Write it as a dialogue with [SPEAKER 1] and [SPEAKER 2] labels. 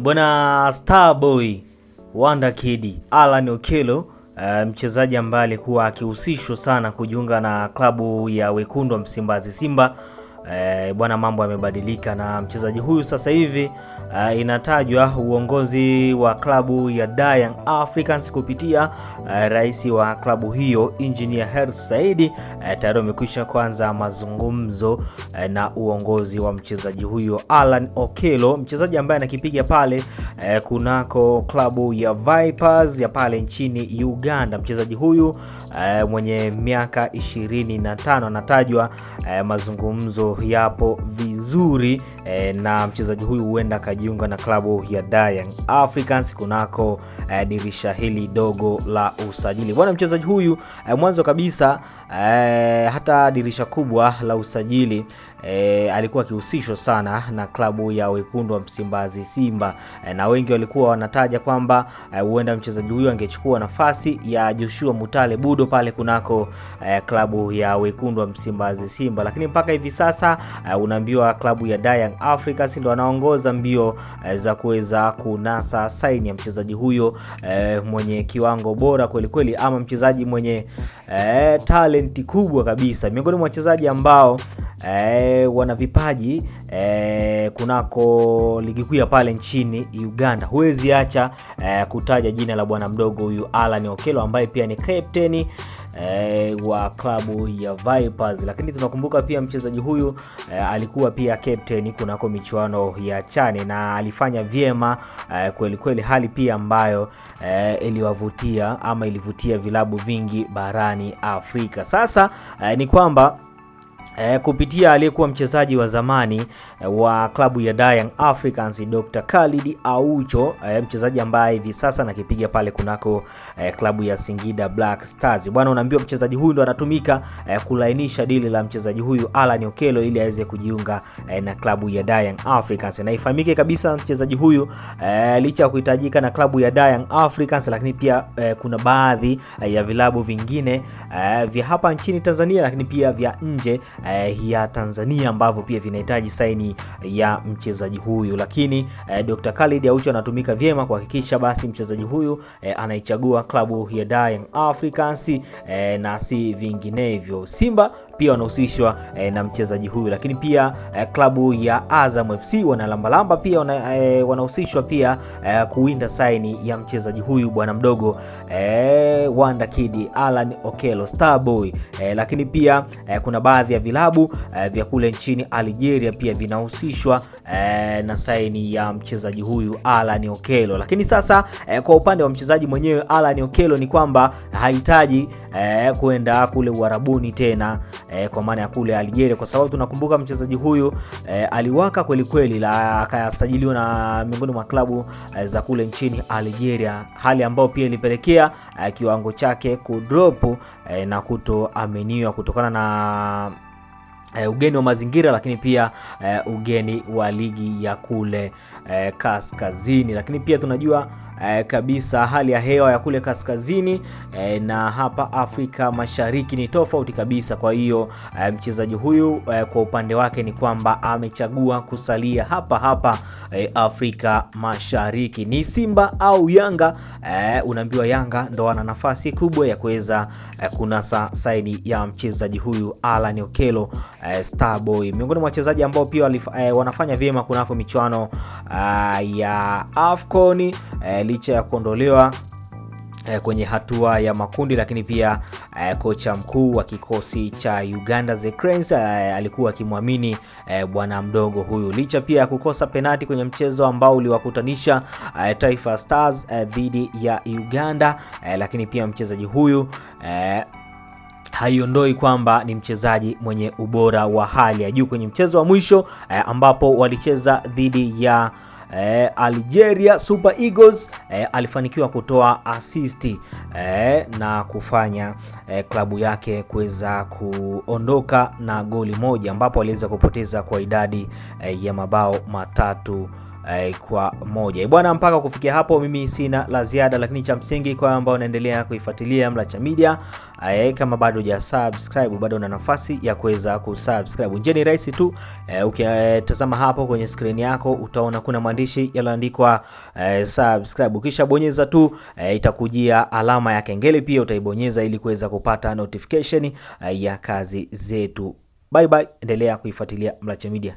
[SPEAKER 1] Bwana Starboy Wonder Kid Alan Okello, mchezaji ambaye alikuwa akihusishwa sana kujiunga na klabu ya Wekundu wa Msimbazi Simba. Bwana, mambo yamebadilika na mchezaji huyu sasa hivi inatajwa uongozi wa klabu ya Young Africans kupitia rais wa klabu hiyo Engineer Hersi Said tayari wamekwisha kuanza mazungumzo na uongozi wa mchezaji huyo Alan Okello, mchezaji ambaye anakipiga pale kunako klabu ya Vipers ya pale nchini Uganda. Mchezaji huyu mwenye miaka 25 anatajwa mazungumzo yapo vizuri na mchezaji huyu huenda kajiunga na klabu ya Young Africans kunako dirisha hili dogo la usajili. Bwana, mchezaji huyu mwanzo kabisa hata dirisha kubwa la usajili alikuwa akihusishwa sana na klabu ya Wekundu wa Msimbazi Simba, na wengi walikuwa wanataja kwamba huenda mchezaji huyu angechukua nafasi ya Joshua Mutale Budo pale kunako klabu ya Wekundu wa Msimbazi Simba, lakini mpaka hivi sasa unaambiwa klabu ya Young Africans ndio wanaongoza mbio za kuweza kunasa saini ya mchezaji huyo mwenye kiwango bora kweli kweli, ama mchezaji mwenye talenti kubwa kabisa, miongoni mwa wachezaji ambao wana vipaji kunako ligi kuu ya pale nchini Uganda. Huwezi acha kutaja jina la bwana mdogo huyu Alan Okello ambaye pia ni captain wa klabu ya Vipers, lakini tunakumbuka pia mchezaji huyu alikuwa pia captain kunako michuano ya Chane na alifanya vyema kweli kweli, hali pia ambayo ilivutia vilabu vingi barani Afrika. Sasa ni kwamba kupitia aliyekuwa mchezaji wa zamani wa klabu ya Young Africans Dr. Khalid Aucho, mchezaji ambaye hivi sasa anakipiga pale kunako klabu ya Singida Black Stars. Bwana, unaambiwa mchezaji huyu ndo anatumika kulainisha dili la mchezaji huyu Alan Okello ili aweze kujiunga na klabu ya Young Africans. Na ifahamike kabisa mchezaji huyu licha ya kuhitajika na klabu ya Young Africans, lakini pia kuna baadhi ya vilabu vingine vya hapa nchini Tanzania lakini pia vya nje ya Tanzania ambavyo pia vinahitaji saini ya mchezaji huyu, lakini Dr. Khalid Aucho anatumika vyema kuhakikisha basi mchezaji huyu anaichagua klabu ya Young Africans na si vinginevyo. Simba pia wanahusishwa na mchezaji huyu, lakini pia klabu ya Azam FC wanalambalamba pia wanahusishwa pia kuwinda saini ya mchezaji huyu bwana mdogo Wonder Kid Alan Okello Starboy, lakini pia kuna baadhi ya vilabu vya kule nchini Algeria pia vinahusishwa na saini ya mchezaji huyu Alan Okello. Lakini sasa kwa upande wa mchezaji mwenyewe Alan Okello ni kwamba hahitaji kwenda kule Uarabuni tena, kwa maana ya kule Algeria, kwa sababu tunakumbuka mchezaji huyu aliwaka kweli kweli la akasajiliwa na miongoni mwa klabu za kule nchini Algeria, hali ambayo pia ilipelekea kiwango chake kudrop na kutoaminiwa kutokana na ugeni wa mazingira, lakini pia ugeni wa ligi ya kule kaskazini. Lakini pia tunajua kabisa hali ya hewa ya kule kaskazini na hapa Afrika Mashariki ni tofauti kabisa. Kwa hiyo mchezaji huyu kwa upande wake ni kwamba amechagua kusalia hapa Afrika Mashariki. Ni Simba au Yanga? Unaambiwa Yanga ndo wana nafasi kubwa ya kuweza kunasa saini ya mchezaji huyu Alan Okello Starboy, miongoni mwa wachezaji ambao pia wanafanya vyema kunako michuano ya AFCON licha ya kuondolewa kwenye hatua ya makundi, lakini pia kocha mkuu wa kikosi cha Uganda The Cranes alikuwa akimwamini bwana mdogo huyu, licha pia ya kukosa penalti kwenye mchezo ambao uliwakutanisha Taifa Stars dhidi ya Uganda, lakini pia mchezaji huyu haiondoi kwamba ni mchezaji mwenye ubora wa hali ya juu. Kwenye mchezo wa mwisho ambapo walicheza dhidi ya Algeria Super Eagles, alifanikiwa kutoa assist na kufanya klabu yake kuweza kuondoka na goli moja, ambapo aliweza kupoteza kwa idadi ya mabao matatu kwa moja. Bwana, mpaka kufikia hapo mimi sina la ziada, lakini cha msingi kwa ambao unaendelea kuifuatilia Mlacha Media, kama bado hujasubscribe, bado una nafasi ya kuweza kusubscribe. Njia ni rahisi tu, ukitazama hapo kwenye screen yako utaona kuna maandishi yaliyoandikwa subscribe. Ukisha bonyeza tu itakujia alama ya kengele, pia utaibonyeza ili kuweza kupata notification ya kazi zetu. Bye bye, endelea kuifuatilia Mlacha Media.